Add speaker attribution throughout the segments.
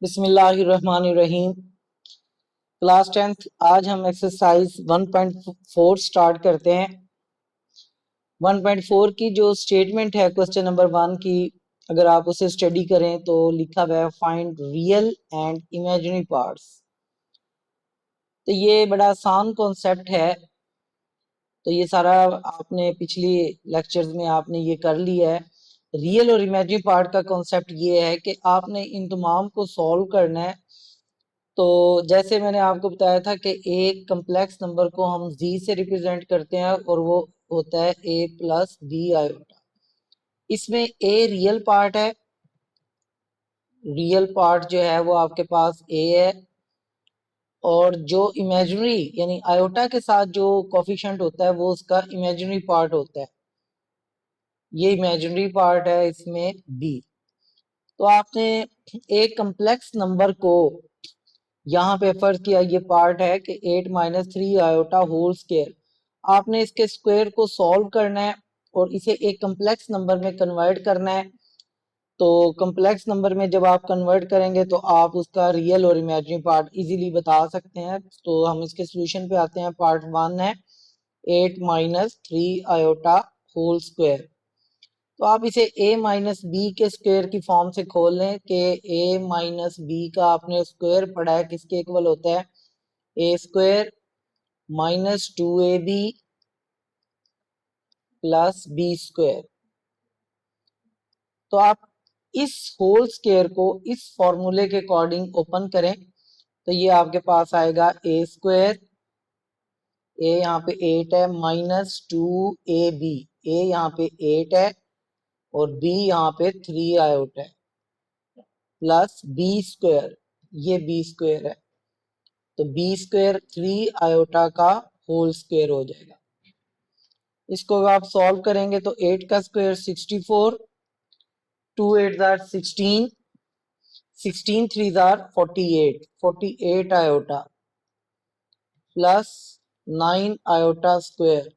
Speaker 1: बिस्मिल्लाहिर्रहमानिर्रहीम। Class 10th आज हम एक्सरसाइज 1.4 स्टार्ट करते हैं। 1.4 की जो स्टेटमेंट है क्वेश्चन नंबर 1 की, अगर आप उसे स्टडी करें तो लिखा हुआ है find real and imaginary parts. तो ये बड़ा आसान कॉन्सेप्ट है। तो ये सारा आपने पिछली लेक्चर्स में आपने ये कर लिया है। रियल और इमेजिनरी पार्ट का कॉन्सेप्ट ये है कि आपने इन तमाम को सॉल्व करना है। तो जैसे मैंने आपको बताया था कि एक कम्प्लेक्स नंबर को हम z से रिप्रेजेंट करते हैं और वो होता है a प्लस बी आयोटा। इसमें a रियल पार्ट है। रियल पार्ट जो है वो आपके पास a है, और जो इमेजिनरी यानी आयोटा के साथ जो कोफिशिएंट होता है वो उसका इमेजिनरी पार्ट होता है। ये इमेजिनरी पार्ट है इसमें b। तो आपने एक कम्प्लेक्स नंबर को यहाँ पे फर्ज किया, ये पार्ट है कि 8 माइनस 3 आयोटा होल स्क्वायर। आपने इसके स्क्वायर को सॉल्व करना है और इसे एक कम्प्लेक्स नंबर में कन्वर्ट करना है। तो कम्प्लेक्स नंबर में जब आप कन्वर्ट करेंगे तो आप उसका रियल और इमेजिनरी पार्ट इजीली बता सकते हैं। तो हम इसके सोल्यूशन पे आते हैं। पार्ट 1 है 8 माइनस 3 आयोटा होल स्क्वायर। तो आप इसे a माइनस बी के स्क्वायर की फॉर्म से खोल लें कि a माइनस बी का आपने स्क्वायर पढ़ा है, किसके इक्वल होता है A square minus 2ab plus B square. तो आप इस होल स्क्वायर को इस फॉर्मूले के अकॉर्डिंग ओपन करें तो ये आपके पास आएगा ए स्क्वायर, ए यहाँ पे 8 है, माइनस 2ab, ए यहाँ पे 8 है और बी यहाँ पे 3 आयोटा है, प्लस बी स्क्वायर, ये बी स्क्वायर है। तो बी स्क्वायर 3 आयोटा का होल स्क्वायर हो जाएगा। इसको आप सॉल्व करेंगे तो 8 का square 64, 2 8 jar 16, 16 3 jar 48, 48 iota plus 9 iota square,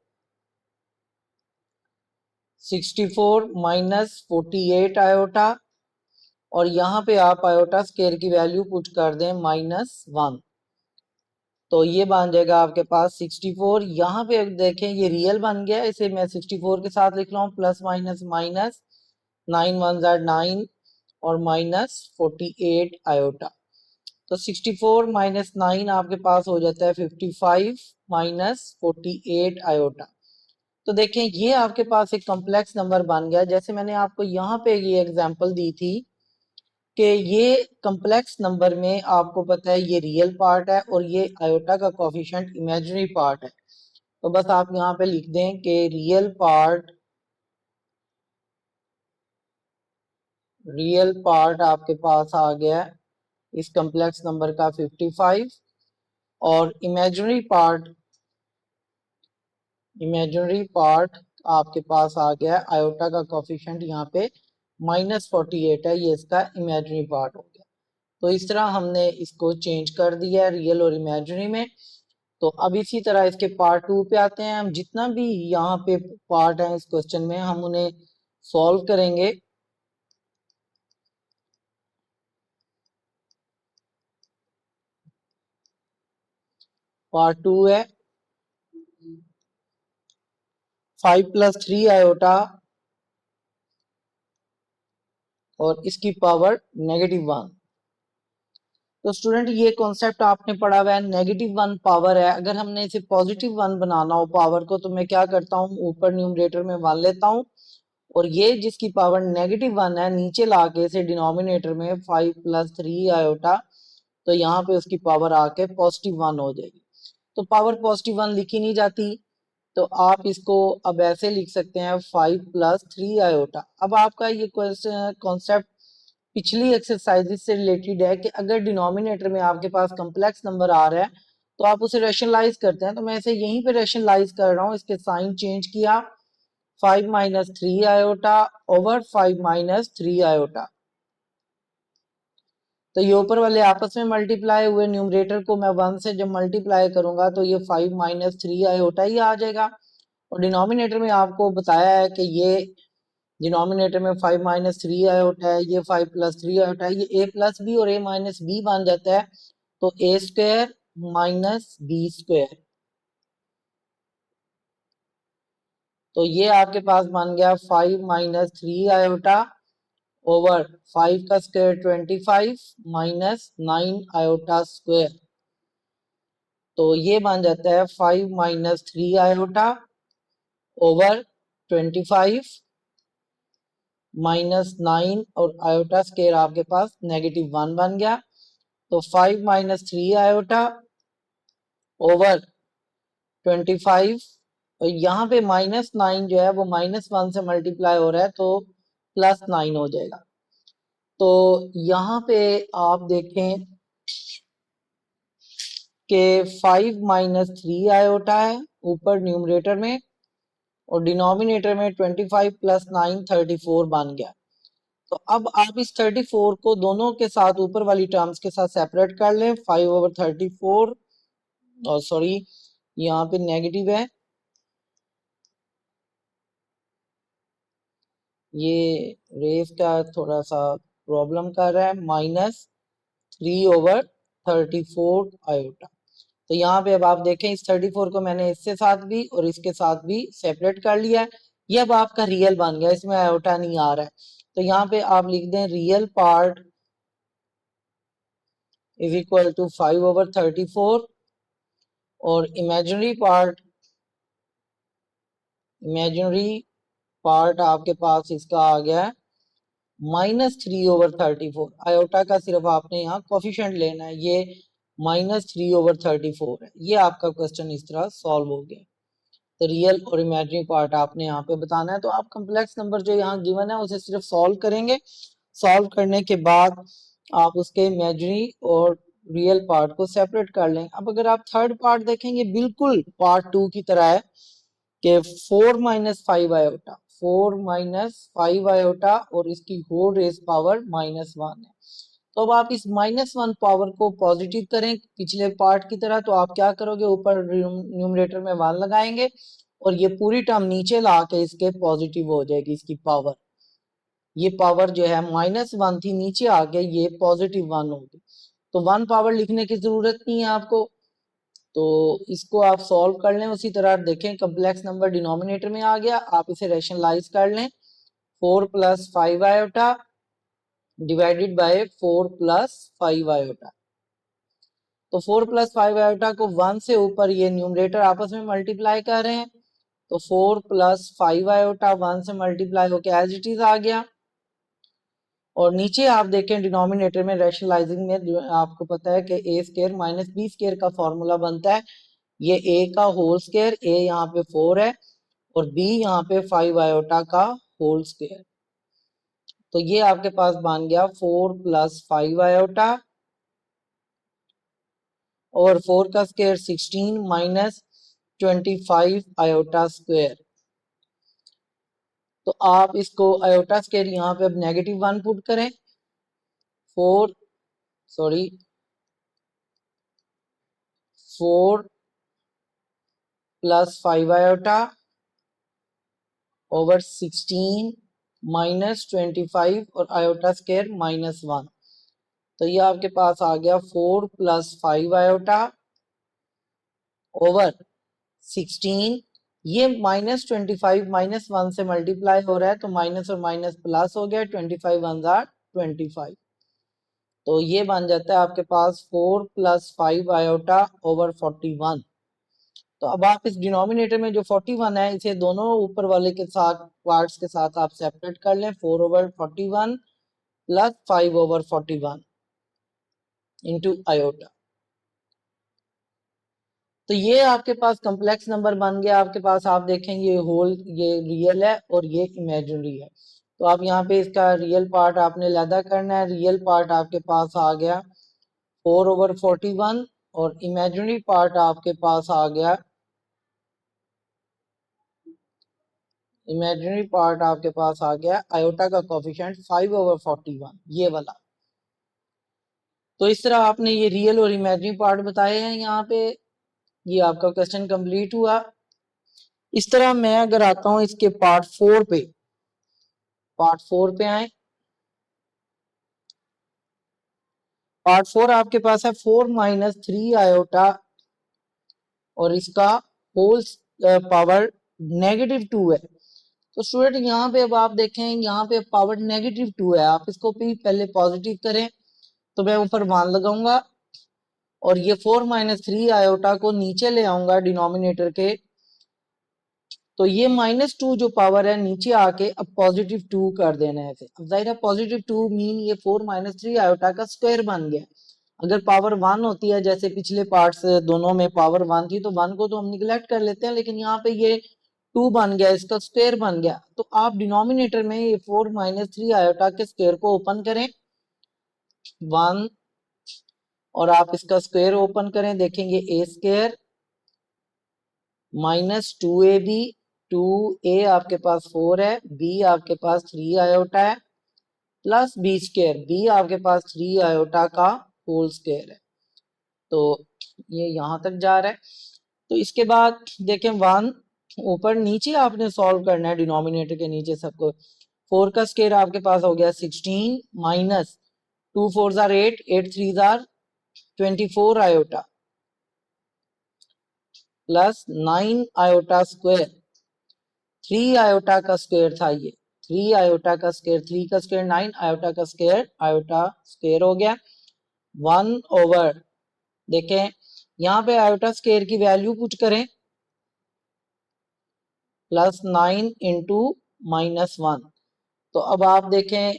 Speaker 1: 64 minus 48 iota, और यहाँ पे आप आयोटा स्क्वायर की वैल्यू पुट कर दें -1। तो ये बन जाएगा आपके पास 64। यहाँ पे देखें ये रियल बन गया, इसे मैं 64 के साथ लिख रहा हूँ, प्लस माइनस माइनस 9 1 जार 9 और माइनस 48 आयोटा। तो 64 माइनस 9 आपके पास हो जाता है 55 माइनस 48 आयोटा। तो देखें ये आपके पास एक कॉम्प्लेक्स नंबर बन गया। जैसे मैंने आपको यहाँ पे ये एग्जांपल दी थी कि ये कॉम्प्लेक्स नंबर में आपको पता है ये रियल पार्ट है और ये आयोटा का कोफिशिएंट इमेजिनरी पार्ट है। तो बस आप यहाँ पे लिख दें कि रियल पार्ट आपके पास आ गया इस कॉम्प्लेक्स नंबर का 55, और इमेजिनरी पार्ट आपके पास आ गया आयोटा का कोफिशिएंट यहाँ पे -48 है, ये इसका इमेजिनरी पार्ट हो गया। तो इस तरह हमने इसको चेंज कर दिया है रियल और इमेजिनरी में। तो अब इसी तरह इसके पार्ट 2 पे आते हैं। हम जितना भी यहाँ पे पार्ट है इस क्वेश्चन में हम उन्हें सॉल्व करेंगे। पार्ट 2 है 5 प्लस 3 आयोटा और इसकी पावर -1। तो स्टूडेंट ये कॉन्सेप्ट आपने पढ़ा हुआ है, -1 पावर है। अगर हमने इसे +1 बनाना हो पावर को तो मैं क्या करता हूँ, ऊपर न्यूमरेटर में 1 लेता हूँ और ये जिसकी पावर -1 है नीचे लाके इसे डिनोमिनेटर में 5 प्लस 3 आयोटा, तो यहाँ पे उसकी पावर आके +1 हो जाएगी। तो पावर +1 लिखी नहीं जाती, तो आप इसको अब ऐसे लिख सकते हैं 5 प्लस 3 आयोटा। अब आपका ये कॉन्सेप्ट पिछली एक्सरसाइजेस से रिलेटेड है कि अगर डिनोमिनेटर में आपके पास कॉम्प्लेक्स नंबर आ रहा है तो आप उसे रैशनलाइज करते हैं। तो मैं इसे यहीं पे रैशनलाइज कर रहा हूँ, इसके साइन चेंज किया, 5 minus 3 iota over 5 minus 3 iota. तो ये ऊपर वाले आपस में मल्टीप्लाई हुए, न्यूमरेटर को मैं 1 से जब मल्टीप्लाई करूंगा तो ये 5 माइनस 3 आयोटा ही आ जाएगा। और डिनोमिनेटर में आपको बताया है कि ये डिनोमिनेटर में 5 माइनस 3 आयोटा है, ये 5 प्लस 3 आयोटा है, ये a प्लस बी और a माइनस बी बन जाता है, तो a square minus B square. तो ये आपके पास बन गया 5 माइनस 3 आयोटा ओवर 5 का स्क्वायर 25 माइनस 9 आयोटा स्क्वायर। तो ये बन जाता है 5 माइनस 3 आयोटा ओवर 25 माइनस 9 और आयोटा स्क्वायर आपके पास -1 बन गया। तो 5 माइनस 3 आयोटा ओवर 25 और यहाँ पे -9 जो है वो -1 से मल्टीप्लाई हो रहा है, तो +9 हो जाएगा। तो यहाँ पे आप देखें कि 5 माइनस 3 आयोटा है ऊपर न्यूमरेटर में और डिनोमिनेटर में 25 प्लस 9 34 बन गया। तो अब आप इस 34 को दोनों के साथ ऊपर वाली टर्म्स के साथ सेपरेट कर लें। 5 ओवर 34 और सॉरी यहाँ पे नेगेटिव है, ये रेस का थोड़ा सा प्रॉब्लम कर रहा है, -3 ओवर 34 आयोटा। तो यहाँ पे अब आप देखें इस 34 को मैंने इसके साथ भी और इसके साथ भी सेपरेट कर लिया है। ये अब आपका रियल बन गया, इसमें आयोटा नहीं आ रहा है। तो यहाँ पे आप लिख दें real part is equal to 5 over 34 और इमेजिनरी पार्ट आपके पास इसका आ गया है -3 ओवर 34। आयोटा का सिर्फ आपने यहाँ कोफिशिएंट लेना है, ये -3 ओवर 34 है। ये आपका क्वेश्चन इस तरह सॉल्व हो गया। तो रियल और इमेजिनरी पार्ट आपने यहाँ पे बताना है। तो आप कम्प्लेक्स नंबर जो यहाँ गिवन है उसे सिर्फ सॉल्व करेंगे। सॉल्व करने के बाद आप उसके इमेजिनरी और रियल पार्ट को सेपरेट कर लें। अब अगर आप थर्ड पार्ट देखेंगे बिल्कुल पार्ट 2 की तरह है कि 4 माइनस 5 आयोटा, 4 माइनस 5 आयोटा और इसकी होल रेज पावर -1 है। तो अब आप इस -1 पावर को पॉजिटिव करें पिछले पार्ट की तरह, तो आप क्या करोगे, ऊपर न्यूमरेटर में 1 लगाएंगे और ये पूरी टर्म नीचे ला के इसके पॉजिटिव हो जाएगी इसकी पावर। ये पावर जो है -1 थी, नीचे आके ये +1 होगी। तो 1 पावर लिखने की जरूरत नहीं है आपको। तो इसको आप सॉल्व कर लें उसी तरह। देखें कम्प्लेक्स नंबर डिनोमिनेटर में आ गया, आप इसे रैशनलाइज कर लें। 4 plus 5 iota divided by 4 plus 5 iota. तो 4 प्लस 5 आयोटा को 1 से ऊपर ये न्यूमरेटर आपस में मल्टीप्लाई कर रहे हैं, तो 4 प्लस 5 आयोटा 1 से मल्टीप्लाई होकर एज इट इज आ गया। और नीचे आप देखें डिनोमिनेटर में रैशनलाइजिंग में आपको पता है कि ए स्क्वायर माइनस बी स्क्वायर का फॉर्मूला बनता है। ये ए का होल स्क्वायर, ए यहाँ पे 4 है और बी यहाँ पे 5 आयोटा का होल स्क्वायर। तो ये आपके पास बन गया 4 प्लस 5 आयोटा और 4 का स्क्वायर 16 माइनस 25 आयोटा स्क्वायर। तो आप इसको आयोटा स्क्वायर यहाँ पे अब -1 पुट करें। 4 प्लस 5 आयोटा ओवर 16 माइनस 25 और आयोटा स्क्वायर -1। तो ये आपके पास आ गया 4 प्लस 5 आयोटा ओवर 16। ये -25 -1 से मल्टीप्लाई हो रहा है, तो माइनस और माइनस प्लस हो गया, 25 1 जार 25। तो ये बन जाता है आपके पास 4 प्लस 5 आयोटा ओवर 41। तो अब आप इस डिनोमिनेटर में जो 41 है इसे दोनों ऊपर वाले के साथ पार्ट्स के साथ आप सेपरेट कर लें। 4 over 41 plus 5 over 41 into iota. तो ये आपके पास कॉम्प्लेक्स नंबर बन गया। आपके पास आप देखेंगे ये होल, ये रियल है और ये इमेजिनरी है। तो आप यहाँ पे इसका रियल पार्ट आपने लैदा करना है। रियल पार्ट आपके पास आ गया 4 ओवर 41 और इमेजिनरी पार्ट आपके पास आ गया, इमेजिनरी पार्ट आपके पास आ गया आयोटा का कोफिशिएंट 5 ओवर 41 ये वाला। तो इस तरह आपने ये रियल और इमेजिनरी पार्ट बताए हैं यहाँ पे। ये आपका क्वेश्चन कंप्लीट हुआ। इस तरह मैं अगर आता हूं इसके पार्ट 4 पे, पार्ट 4 पे आए। पार्ट 4 आपके पास है 4 माइनस 3 आयोटा और इसका होल पावर -2 है। तो स्टूडेंट यहाँ पे अब आप देखें, यहाँ पे पावर -2 है, आप इसको भी पहले पॉजिटिव करें तो मैं ऊपर 1 लगाऊंगा और ये 4 माइनस 3 आयोटा को नीचे ले आऊंगा डिनोमिनेटर के, तो ये -2 जो पावर है नीचे आके अब +2 कर देना है। अब जाहिर है +2 मीन ये 4 माइनस 3 आयोटा का स्क्वायर बन गया। अगर पावर 1 होती है जैसे पिछले पार्ट्स दोनों में पावर 1 थी तो 1 को तो हम निगलेक्ट कर लेते हैं, लेकिन यहाँ पे ये 2 बन गया, इसका स्क्वायर बन गया। तो आप डिनोमिनेटर में ये 4 माइनस 3 आयोटा के स्क्वायर को ओपन करें 1 और आप इसका स्क्वायर ओपन करें, देखेंगे ए स्क्वायर -2ab, 2a आपके पास 4 है, b आपके पास 3 आयोटा है प्लस बी स्क्वायर, बी आपके पास 3 आयोटा का होल स्क्वायर है। तो ये यहां तक जा रहा है। तो इसके बाद देखें 1 ऊपर नीचे आपने सॉल्व करना है डिनोमिनेटर के नीचे सबको। 4 का स्क्वायर आपके पास हो गया 16 minus 2 4 are 8, 8 3 are 24 iota plus 9 iota square, 3 iota का स्क्वायर था ये, 3 आयोटा का स्क्वायर, 3 का स्क्वायर 9, आयोटा का स्क्वायर, आयोटा स्क्वायर हो गया 1 ओवर, देखें यहाँ पे आयोटा स्क्वायर की वैल्यू पुट करें +9 इंटू -1। तो अब आप देखें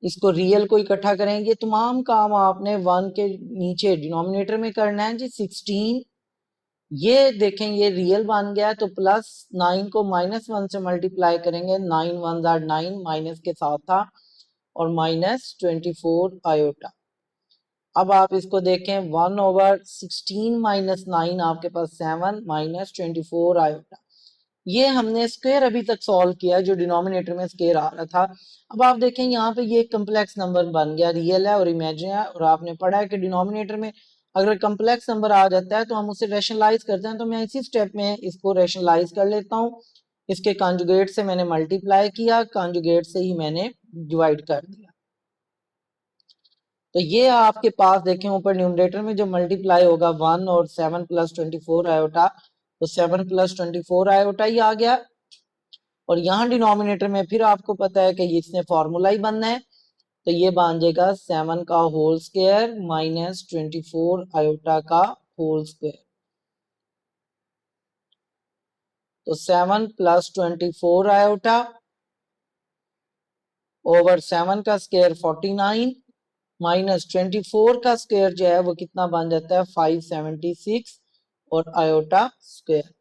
Speaker 1: इसको रियल को इकट्ठा करेंगे, तमाम काम आपने 1 के नीचे डिनोमिनेटर में करना है जी। 16 ये देखें ये रियल बन गया तो +9 को -1 से मल्टीप्लाई करेंगे, 9 1 आर 9 माइनस के साथ था और -24 आयोटा। अब आप इसको देखें 1 ओवर 16 माइनस 9 आपके पास 7 -24 आयोटा। ये हमने स्क्वायर अभी तक सॉल्व किया जो डिनोमिनेटर में स्क्वायर आ रहा था। अब आप देखें यहाँ पे ये कम्प्लेक्स नंबर बन गया, रियल है और इमेजिनरी है, और आपने पढ़ा है कि डिनोमिनेटर में अगर कम्प्लेक्स नंबर आ जाता है तो हम उसे रैशनलाइज करते हैं। तो मैं इसी स्टेप में इसको रैशनलाइज कर लेता हूँ। इसके कॉन्जुगेट से मैंने मल्टीप्लाई किया, कॉन्जुगेट से ही मैंने डिवाइड कर दिया। तो ये आपके पास देखें ऊपर न्यूमरेटर में जो मल्टीप्लाई होगा 1 और 7 + 24 आयोटा, तो 7 + 24 आयोटा ही आ गया। और यहाँ डिनोमिनेटर में फिर आपको पता है कि इसने फॉर्मूला ही बनना है, तो ये बन जाएगा 7 का होल स्क्वायर -24 आयोटा का होल स्क्वायर। तो 7 + 24 आयोटा ओवर 7 का स्क्वायर 49 -24 का स्क्वायर जो है वो कितना बन जाता है 576 और आयोटा स्क्वायर।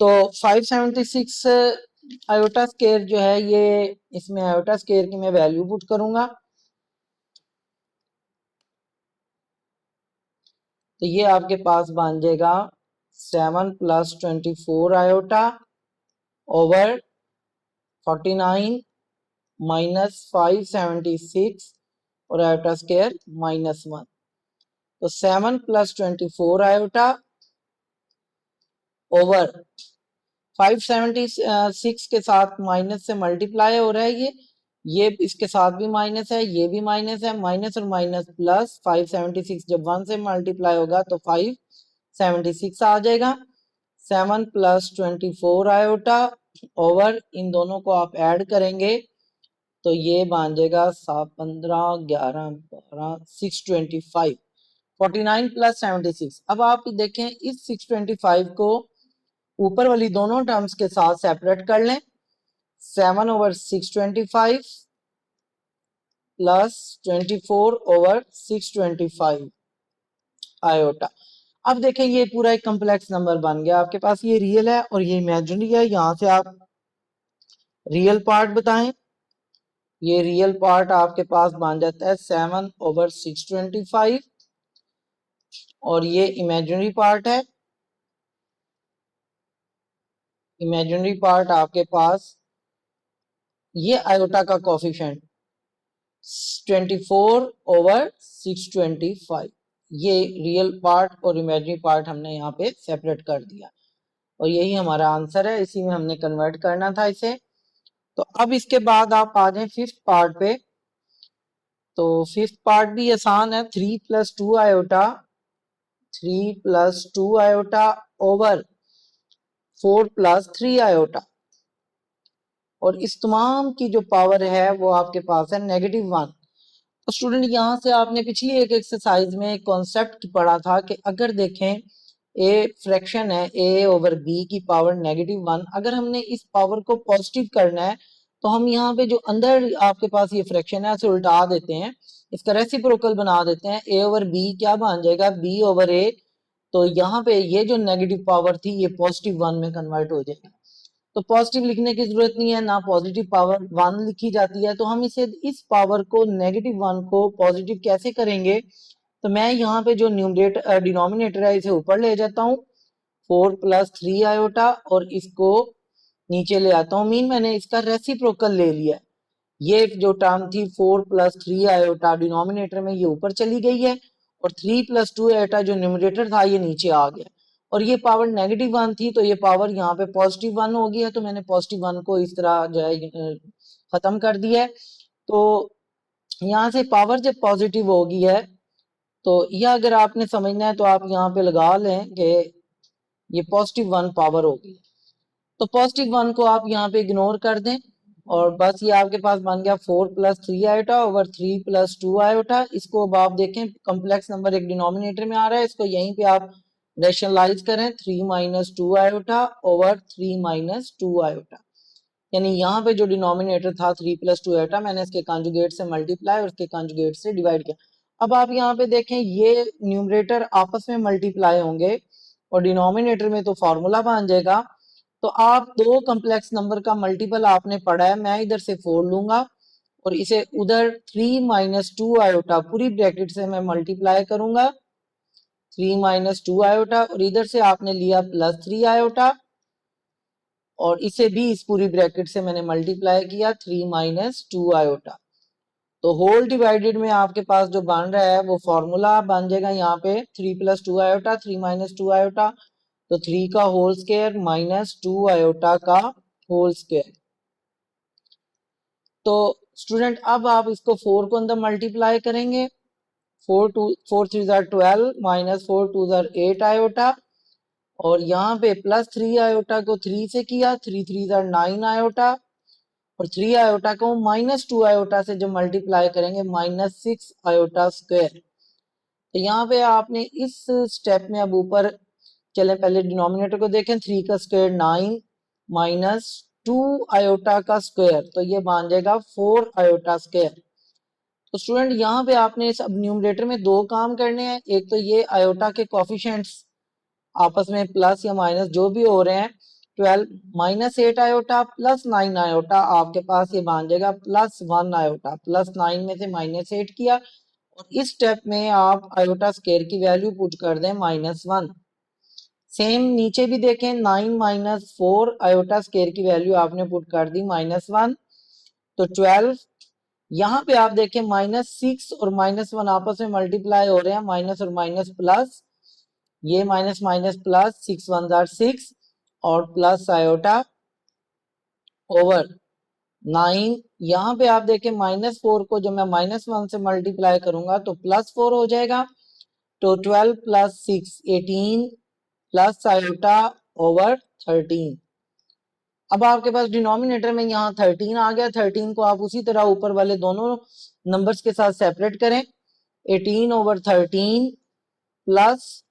Speaker 1: तो 576 आयोटा स्क्वायर जो है ये, इसमें आयोटा स्क्वायर की मैं वैल्यू पुट करूंगा, तो ये आपके पास बन जाएगा 7 + 24 आयोटा ओवर 49 -576 और आयोटा स्क्वायर -1। तो 7 + 24 आयोटा ओवर 576 के साथ माइनस से मल्टीप्लाई हो रहा है, ये इसके साथ भी माइनस है, ये भी माइनस है, माइनस और माइनस प्लस 576 जब 1 से मल्टीप्लाई होगा तो 576 आ जाएगा। 7 + 24 आयोटा ओवर इन दोनों को आप ऐड करेंगे तो ये बन जाएगा 7 15 11 12 625, 49 + 76। अब आप देखें इस 625 को ऊपर वाली दोनों टर्म्स के साथ सेपरेट कर लें, 7 ओवर 625 प्लस 24 ओवर 625 आयोटा। अब देखें ये पूरा एक कम्प्लेक्स नंबर बन गया आपके पास, ये रियल है और ये इमेजिनरी है। यहां से आप रियल पार्ट बताएं, ये रियल पार्ट आपके पास बन जाता है 7 ओवर 625 और ये इमेजिनरी पार्ट है, इमेजिनरी पार्ट आपके पास ये आयोटा का कोफिशिएंट 24 ओवर 625, ये रियल पार्ट और इमेजिनरी पार्ट हमने यहाँ पे सेपरेट कर दिया और यही हमारा आंसर है, इसी में हमने कन्वर्ट करना था इसे। तो अब इसके बाद आप आ जाए फिफ्थ पार्ट पे। तो फिफ्थ पार्ट भी आसान है, 3 + 2 आयोटा, 3 + 2 आयोटा ओवर 4 + 3 आयोटा, और इस तमाम की जो पावर है वो आपके पास है -1। तो स्टूडेंट यहाँ से आपने पिछली एक एक्सरसाइज में एक कॉन्सेप्ट पढ़ा था कि अगर देखें ए फ्रैक्शन है a ओवर b की पावर -1, अगर हमने इस पावर को पॉजिटिव करना है तो हम यहाँ पे जो अंदर आपके पास ये फ्रैक्शन है उसे उल्टा देते हैं, इसका रेसिप्रोकल बना देते हैं, a ओवर b क्या बन जाएगा b ओवर a। तो यहाँ पे ये जो नेगेटिव पावर थी ये +1 में कन्वर्ट हो जाएगी। तो पॉजिटिव लिखने की जरूरत नहीं है, ना पॉजिटिव पावर 1 लिखी जाती है। तो हम इसे इस पावर को -1 को पॉजिटिव कैसे करेंगे? तो मैं यहाँ पे जो न्यूमरेटर डिनोमिनेटर है इसे ऊपर ले जाता हूँ 4 + 3 आयोटा, और इसको नीचे ले आता हूँ। मीन मैंने इसका रेसिप्रोकल ले लिया। ये जो टर्म थी 4 + 3 आयोटा डिनोमिनेटर में ये ऊपर चली गई है, और 3 + 2 आयोटा जो न्यूमरेटर था ये नीचे आ गया, और ये पावर -1 थी तो ये पावर यहाँ पे +1 हो गई है। तो मैंने +1 को इस तरह जो है खत्म कर दिया है। तो यहाँ से पावर जब पॉजिटिव होगी है तो यह अगर आपने समझना है तो आप यहाँ पे लगा लें कि ये +1 पावर होगी। तो +1 को आप यहाँ पे इग्नोर कर दें, और बस ये आपके पास बन गया 4 + 3 आयोटा ओवर 3 + 2 आयोटा। इसको अब आप देखें कॉम्प्लेक्स नंबर एक डिनोमिनेटर में आ रहा है, इसको यहीं पे आप रेशनलाइज करें 3 - 2 आयोटा ओवर 3 - 2 आयोटा। यानी यहाँ पे जो डिनोमिनेटर था 3 + 2 आयोटा, मैंने इसके कॉन्जुगेट से मल्टीप्लाई और इसके कॉन्जुगेट से डिवाइड किया। अब आप यहाँ पे देखें ये न्यूमरेटर आपस में मल्टीप्लाई होंगे और डिनोमिनेटर में तो फॉर्मूला बन जाएगा। तो आप दो कॉम्प्लेक्स नंबर का मल्टीपल आपने पढ़ा है, मैं इधर से 4 लूंगा और इसे उधर 3 - 2 आयोटा पूरी ब्रैकेट से मैं मल्टीप्लाई करूंगा 3 - 2 आयोटा, और इधर से आपने लिया +3 आयोटा और इसे भी इस पूरी ब्रैकेट से मैंने मल्टीप्लाई किया 3 - 2 आयोटा। तो होल डिवाइडेड में आपके पास जो बन रहा है वो फॉर्मूला बन जाएगा यहाँ पे 3 + 2 आयोटा 3 - 2 आयोटा, तो 3 का होल स्क्वायर -2 आयोटा का होल स्क्वायर। तो स्टूडेंट अब आप इसको 4 को अंदर मल्टीप्लाई करेंगे, 4 3 12 -4 2 8 आयोटा, और यहाँ पे +3 आयोटा को 3 से किया 3 3 9 आयोटा, और 3 आयोटा को -2 आयोटा से जब मल्टीप्लाई करेंगे -6 आयोटा स्क्वायर। तो यहाँ पे आपने इस स्टेप में अब ऊपर चले, पहले डिनोमिनेटर को देखें 3 का स्क्वायर 9 -2 आयोटा का स्क्वायर, तो ये बन जाएगा 4 आयोटा स्क्वायर। तो स्टूडेंट यहाँ पे आपने इस अब न्यूमरेटर में दो काम करने हैं, एक तो ये आयोटा के कोफिशिएंट्स आपस में प्लस या माइनस जो भी हो रहे हैं, 12 -8 आयोटा +9 आयोटा आपके पास ये बन जाएगा +1 आयोटा, +9 में से -8 किया, और इस स्टेप में आप आयोटा स्क्वायर की वैल्यू पुट कर दें -1। सेम नीचे भी देखें 9 - 4 आयोटा स्क्वायर की वैल्यू आपने पुट कर दी -1, तो 12। यहाँ पे आप देखें -6 और -1 आपस में मल्टीप्लाई हो रहे हैं, माइनस और माइनस प्लस, ये माइनस माइनस प्लस 6 1 6 और प्लस आयोटा ओवर 9। यहाँ पे आप देखें -4 को जब मैं -1 से मल्टीप्लाई करूंगा तो +4 हो जाएगा, तो 12 + 6 18 प्लस आयोटा ओवर 13। अब आपके पास डिनोमिनेटर में यहाँ 13 आ गया, 13 को आप उसी तरह ऊपर वाले दोनों नंबर्स के साथ सेपरेट करें 18 ओवर 13 प्लस,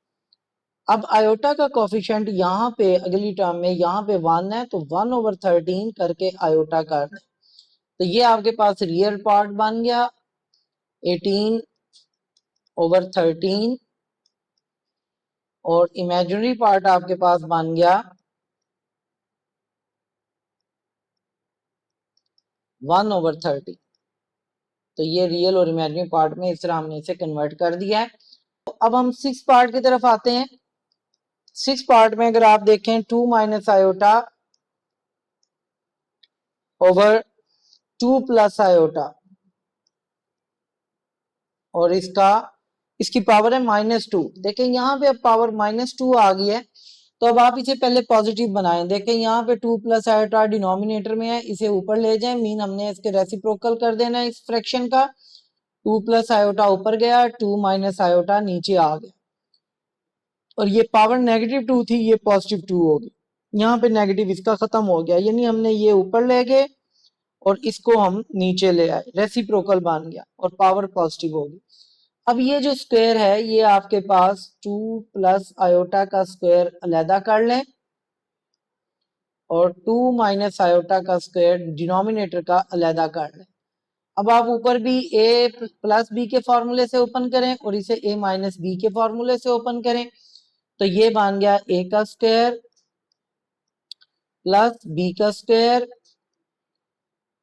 Speaker 1: अब आयोटा का कोफिशिएंट यहाँ पे अगली टर्म में यहाँ पे 1 है तो 1 ओवर 13 करके आयोटा कर दें, तो ये आपके पास रियल पार्ट बन गया 18 ओवर 13, और इमेजिनरी पार्ट आपके पास बन गया 1 ओवर 30। तो ये रियल और इमेजिनरी पार्ट में इस तरह हमने इसे कन्वर्ट कर दिया है। तो अब हम 6 पार्ट की तरफ आते हैं। 6 पार्ट में अगर आप देखें 2 - आयोटा ओवर 2 + आयोटा, और इसकी पावर है -2। देखें यहाँ पे अब पावर -2 आ गई है, तो अब आप इसे पहले पॉजिटिव बनाएं। देखें यहाँ पे 2 प्लस आयोटा डिनोमिनेटर में है, इसे ऊपर ले जाएं, मीन हमने इसके रेसिप्रोकल कर देना है इस फ्रैक्शन का। 2 प्लस आयोटा ऊपर गया, 2 माइनस आयोटा नीचे आ गया, और ये पावर -2 थी, ये +2 होगी। यहाँ पे नेगेटिव इसका खत्म हो गया, यानी हमने ये ऊपर ले गए और इसको हम नीचे ले आए, रेसिप्रोकल बन गया और पावर पॉजिटिव होगी। अब ये जो स्क्वायर है, ये आपके पास 2 प्लस आयोटा का स्क्वायर अलहदा कर लें और 2 माइनस आयोटा का स्क्वायर डिनोमिनेटर का अलहदा कर लें। अब आप ऊपर भी a प्लस बी के फॉर्मूले से ओपन करें और इसे a माइनस बी के फॉर्मूले से ओपन करें, तो ये बन गया a का स्क्वायर प्लस b का स्क्वायर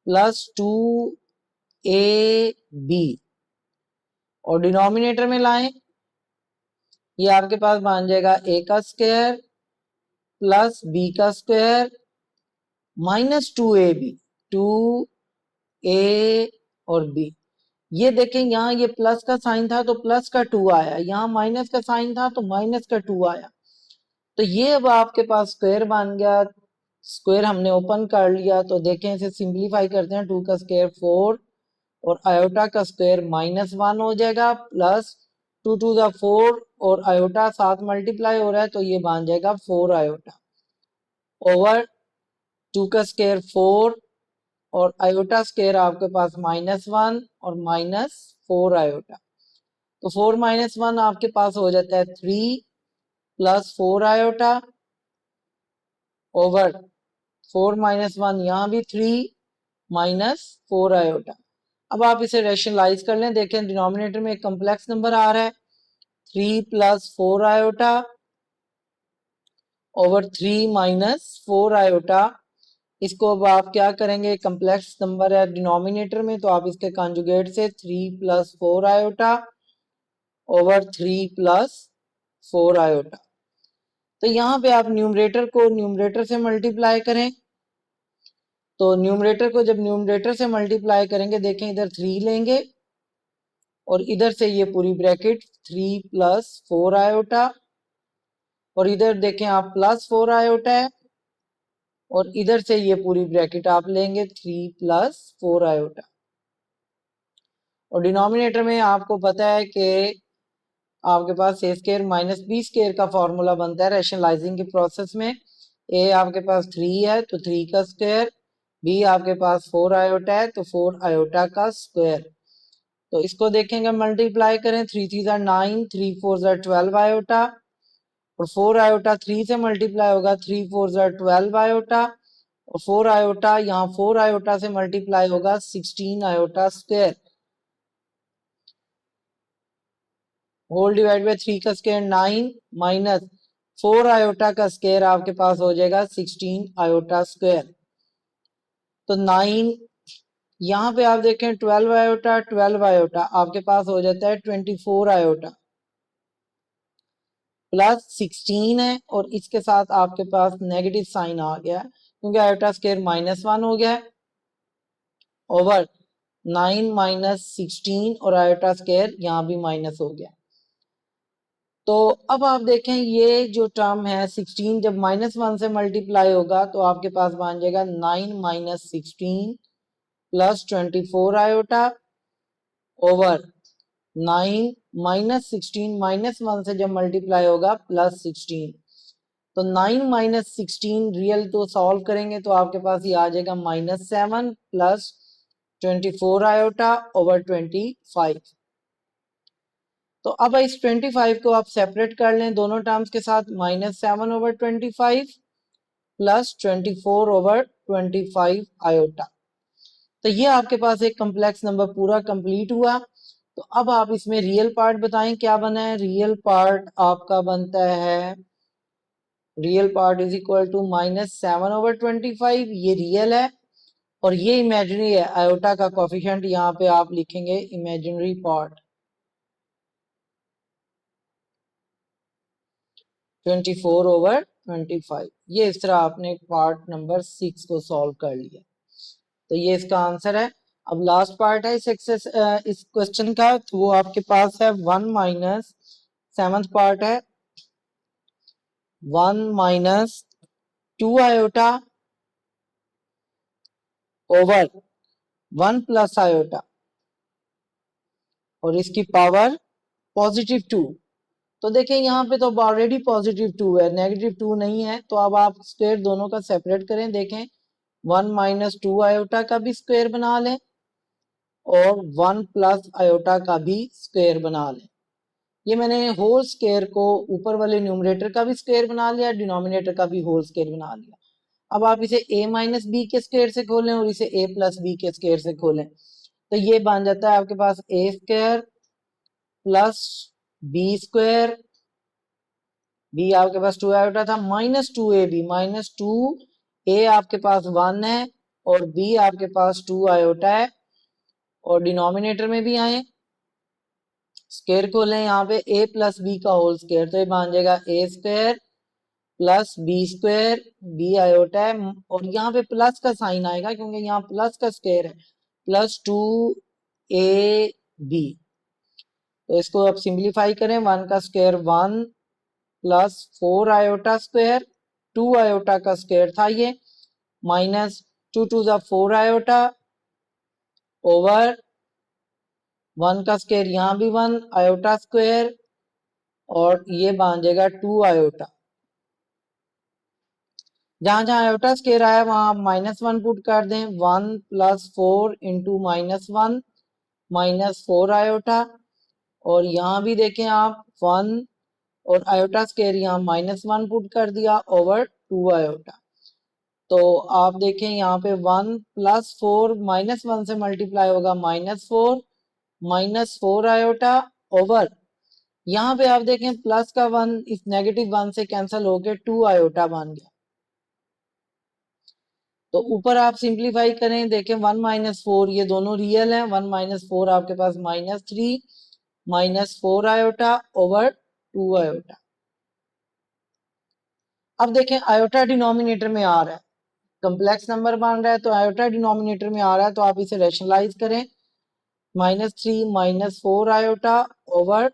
Speaker 1: प्लस 2ab, और डिनोमिनेटर में लाएं, ये आपके पास बन जाएगा a का स्क्वायर प्लस b का स्क्वायर माइनस 2ab, 2a और b। ये देखें यहाँ ये प्लस का साइन था तो प्लस का 2 आया, यहाँ माइनस का साइन था तो माइनस का 2 आया। तो ये अब आपके पास स्क्वायर बन गया, स्क्वायर हमने ओपन कर लिया। तो देखें इसे सिंप्लीफाई करते हैं, 2 का स्क्वायर 4 और आयोटा का स्क्वायर -1 हो जाएगा, प्लस 2 टू द 4 और आयोटा साथ मल्टीप्लाई हो रहा है तो ये बन जाएगा 4 आयोटा ओवर 2 का स्क्वायर 4 और आयोटा स्क्वायर आपके पास -1 और -4 आयोटा। तो 4 -1 आपके पास हो जाता है 3 प्लस 4 आयोटा ओवर 4 -1, यहाँ भी 3 -4 आयोटा। अब आप इसे रेशनलाइज कर लें, देखें डिनोमिनेटर में एक कम्प्लेक्स नंबर आ रहा है 3 प्लस 4 आयोटा ओवर 3 -4 आयोटा। इसको अब आप क्या करेंगे, कम्प्लेक्स नंबर है डिनोमिनेटर में, तो आप इसके कॉन्जुगेट से 3 plus 4 iota over 3 plus 4 iota. तो यहाँ पे आप न्यूमरेटर को न्यूमरेटर से मल्टीप्लाई करें, तो न्यूमरेटर को जब न्यूमरेटर से मल्टीप्लाई करेंगे, देखें इधर 3 लेंगे और इधर से ये पूरी ब्रैकेट 3 प्लस 4 आयोटा, और इधर देखें आप प्लस 4 आयोटा है और इधर से ये पूरी ब्रैकेट आप लेंगे 3 प्लस 4 आयोटा। और डिनोमिनेटर में आपको पता है कि आपके पास ए स्क्वायर माइनस बी स्क्वायर का फॉर्मूला बनता है रैशनलाइजिंग के प्रोसेस में। ए आपके पास 3 है तो 3 का स्क्वायर, बी आपके पास 4 आयोटा है तो 4 आयोटा का स्क्वायर। तो इसको देखेंगे मल्टीप्लाई करें, 3 3 9, 3 4 12 आयोटा और 4 आयोटा 3 से मल्टीप्लाई होगा, 3 4 12 आयोटा और 4 आयोटा यहाँ 4 आयोटा से मल्टीप्लाई होगा 16 iota square whole divide by 3 का स्क्वायर 9 माइनस 4 आयोटा का स्क्वायर आपके पास हो जाएगा 16 आयोटा स्क्वायर। तो 9 यहाँ पे आप देखें 12 आयोटा आपके पास हो जाता है 24 आयोटा प्लस 16 है और इसके साथ आपके पास नेगेटिव साइन आ गया है क्योंकि आयोटा स्क्वायर -1 हो गया है ओवर 9 माइनस 16 और आयोटा स्क्वायर यहाँ भी माइनस हो गया। तो अब आप देखें ये जो टर्म है 16 जब -1 से मल्टीप्लाई होगा तो आपके पास बन जाएगा 9 minus 16 plus 24 iota over 9 minus 16 -1 से जब मल्टीप्लाई होगा प्लस 16। तो 9 माइनस 16 रियल तो सॉल्व करेंगे तो आपके पास ये आ जाएगा -7 प्लस 24 आयोटा ओवर 25। तो अब इस 25 को आप सेपरेट कर लें दोनों टर्म्स के साथ, -7 ओवर 25 प्लस 24 ओवर 25 आयोटा। तो ये आपके पास एक कम्प्लेक्स नंबर पूरा कंप्लीट हुआ। तो अब आप इसमें रियल पार्ट बताएं क्या बना है। रियल पार्ट आपका बनता है, real part is equal to -7 over 25, ये रियल है और ये इमेजिनरी है, आयोटा का कोफिशिएंट यहाँ पे आप लिखेंगे इमेजिनरी पार्ट 24 ओवर 25। ये इस तरह आपने पार्ट नंबर 6 को सॉल्व कर लिया। तो ये इसका आंसर है। अब लास्ट पार्ट है इस क्वेश्चन का, तो वो आपके पास है 1 माइनस 7th पार्ट है 1 minus 2 iota over 1 plus iota और इसकी पावर +2। तो देखें यहाँ पे तो ऑलरेडी +2 है, -2 नहीं है, तो अब आप स्क्वायर दोनों का सेपरेट करें। देखें 1 माइनस 2 आयोटा का भी स्क्वायर बना लें और 1 प्लस आयोटा का भी स्क्वायर बना लें। ये मैंने होल स्क्वायर को ऊपर वाले न्यूमरेटर का भी स्क्वायर बना लिया, डिनोमिनेटर का भी होल स्क्वायर बना लिया। अब आप इसे a माइनस बी के स्क्वायर से खोलें और इसे a प्लस बी के स्क्वायर से खोलें, तो ये बन जाता है आपके पास a square plus B square, B आपके पास 2 आयोटा था, माइनस 2ab, -2a आपके पास 1 है और b आपके पास 2 आयोटा है। और डिनोमिनेटर में भी आए, स्क्वायर खोलें यहाँ पे a प्लस बी का होल स्क्वायर, तो ये बन जाएगा a square plus B square, B iota है और यहाँ पे प्लस का साइन आएगा क्योंकि यहाँ प्लस का स्क्वायर है, +2ab। तो इसको अब सिंप्लीफाई करें, 1 का square 1 plus 4 iota square, 2 iota का स्क्वायर था ये, माइनस 2 2 जा 4 आयोटा ओवर 1 का स्क्वायर यहाँ भी 1 आयोटा स्क्वायर और ये बन जाएगा 2 आयोटा। जहां जहां आयोटा स्क्वायर आया वहां आप -1 पुट कर दें, 1 प्लस 4 इंटू -1 -4 आयोटा और यहाँ भी देखें आप 1 और आयोटा स्क्वायर यहाँ -1 पुट कर दिया ओवर 2 आयोटा। तो आप देखें यहाँ पे 1 प्लस 4 -1 से मल्टीप्लाई होगा -4 -4 आयोटा ओवर, यहाँ पे आप देखें प्लस का 1 इस -1 से कैंसिल होके 2 आयोटा बन गया। तो ऊपर आप सिंप्लीफाई करें, देखें 1 माइनस 4 ये दोनों रियल हैं, 1 माइनस 4 आपके पास -3 -4 आयोटा ओवर 2 आयोटा। अब देखें आयोटा डिनोमिनेटर में आ रहा है, कम्प्लेक्स नंबर बन रहा है तो आयोटा डिनोमिनेटर में आ रहा है, तो आप इसे रैशनलाइज करें, -3 -4 आयोटा ओवर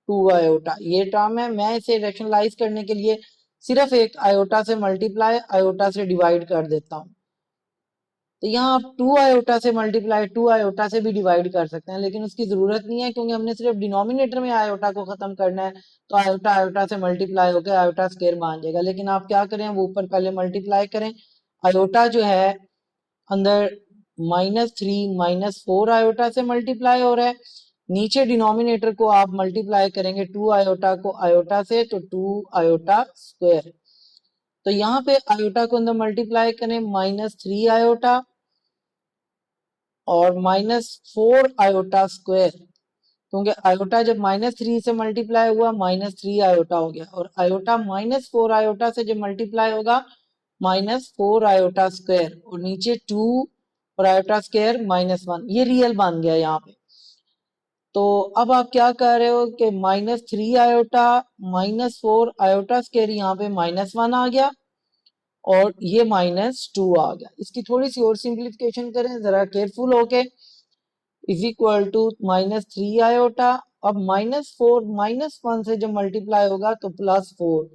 Speaker 1: 2 आयोटा ये टर्म है। मैं इसे रैशनलाइज करने के लिए सिर्फ एक आयोटा से मल्टीप्लाई आयोटा से डिवाइड कर देता हूँ। तो यहाँ आप 2 आयोटा से मल्टीप्लाई 2 आयोटा से भी डिवाइड कर सकते हैं, लेकिन उसकी जरूरत नहीं है क्योंकि हमने सिर्फ डिनोमिनेटर में आयोटा को खत्म करना है, तो आयोटा आयोटा से मल्टीप्लाई होकर आयोटा स्क्वायर बन जाएगा। लेकिन आप क्या करें, वो ऊपर पहले मल्टीप्लाई करें, आयोटा जो है अंदर -3 -4 आयोटा से मल्टीप्लाई हो रहा है, नीचे डिनोमिनेटर को आप मल्टीप्लाई करेंगे 2 आयोटा को आयोटा से, तो 2 आयोटा स्क्वायर। तो यहाँ पे आयोटा को अंदर मल्टीप्लाई करें -3 आयोटा और -4 आयोटा स्क्वायर, क्योंकि आयोटा जब -3 से मल्टीप्लाई हुआ -3 आयोटा हो गया और आयोटा -4 आयोटा से जब मल्टीप्लाई होगा -4 आयोटा स्क्वायर और नीचे 2 और आयोटा स्क्वायर -1, ये रियल बन गया यहाँ पे। तो अब आप क्या कर रहे हो कि -3 आयोटा -4 आयोटा स्क्वायर यहाँ पे -1 आ गया और ये -2 आ गया। इसकी थोड़ी सी और सिंप्लीफिकेशन करें जरा केयरफुल होके, इज इक्वल टू -3 आयोटा, अब -4 -1 से जब मल्टीप्लाई होगा तो +4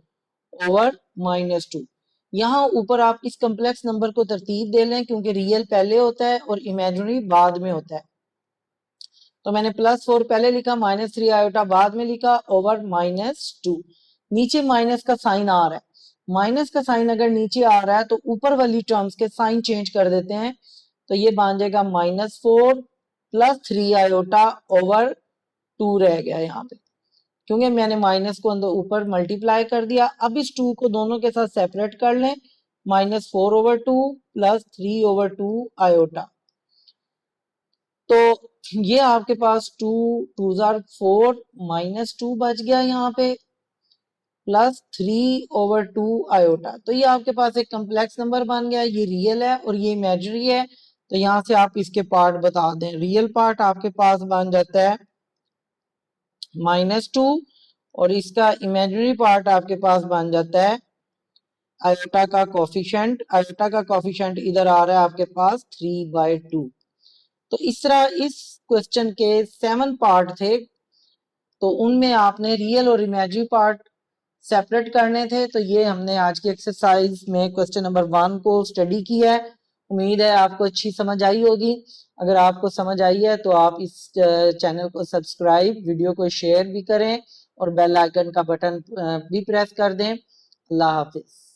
Speaker 1: ओवर -2। यहाँ ऊपर आप इस कम्प्लेक्स नंबर को तरतीब दे लें क्योंकि रियल पहले होता है और इमेजिनरी बाद में होता है। तो मैंने +4 पहले लिखा, -3 आयोटा बाद में लिखा ओवर -2। नीचे माइनस का साइन आ रहा है, माइनस का साइन अगर नीचे आ रहा है तो ऊपर वाली टर्म्स के साइन चेंज कर देते हैं, तो ये बन जाएगा -4 +3 आयोटा ओवर 2 रह गया यहाँ पे, क्योंकि मैंने माइनस को अंदर ऊपर मल्टीप्लाई कर दिया। अब इस 2 को दोनों के साथ सेपरेट कर लें, -4/2 +3/2 आयोटा, तो ये आपके पास 2 2 4 -2 बच गया यहाँ पे +3/2 आयोटा। तो ये आपके पास एक कम्प्लेक्स नंबर बन गया, ये रियल है और ये इमेजिनरी है। तो यहाँ से आप इसके पार्ट बता दें, रियल पार्ट आपके पास बन जाता है -2 और इसका इमेजिनरी पार्ट आपके पास बन जाता है आयोटा का कोफिशिएंट। आयोटा का कोफिशिएंट इधर आ रहा है आपके पास 3/2। तो इस तरह इस क्वेश्चन के 7 पार्ट थे, तो उनमें आपने रियल और इमेजिनरी पार्ट सेपरेट करने थे। तो ये हमने आज की एक्सरसाइज में क्वेश्चन नंबर 1 को स्टडी किया है। उम्मीद है आपको अच्छी समझ आई होगी। अगर आपको समझ आई है तो आप इस चैनल को सब्सक्राइब, वीडियो को शेयर भी करें और बेल आइकन का बटन भी प्रेस कर दें। अल्लाह हाफिज।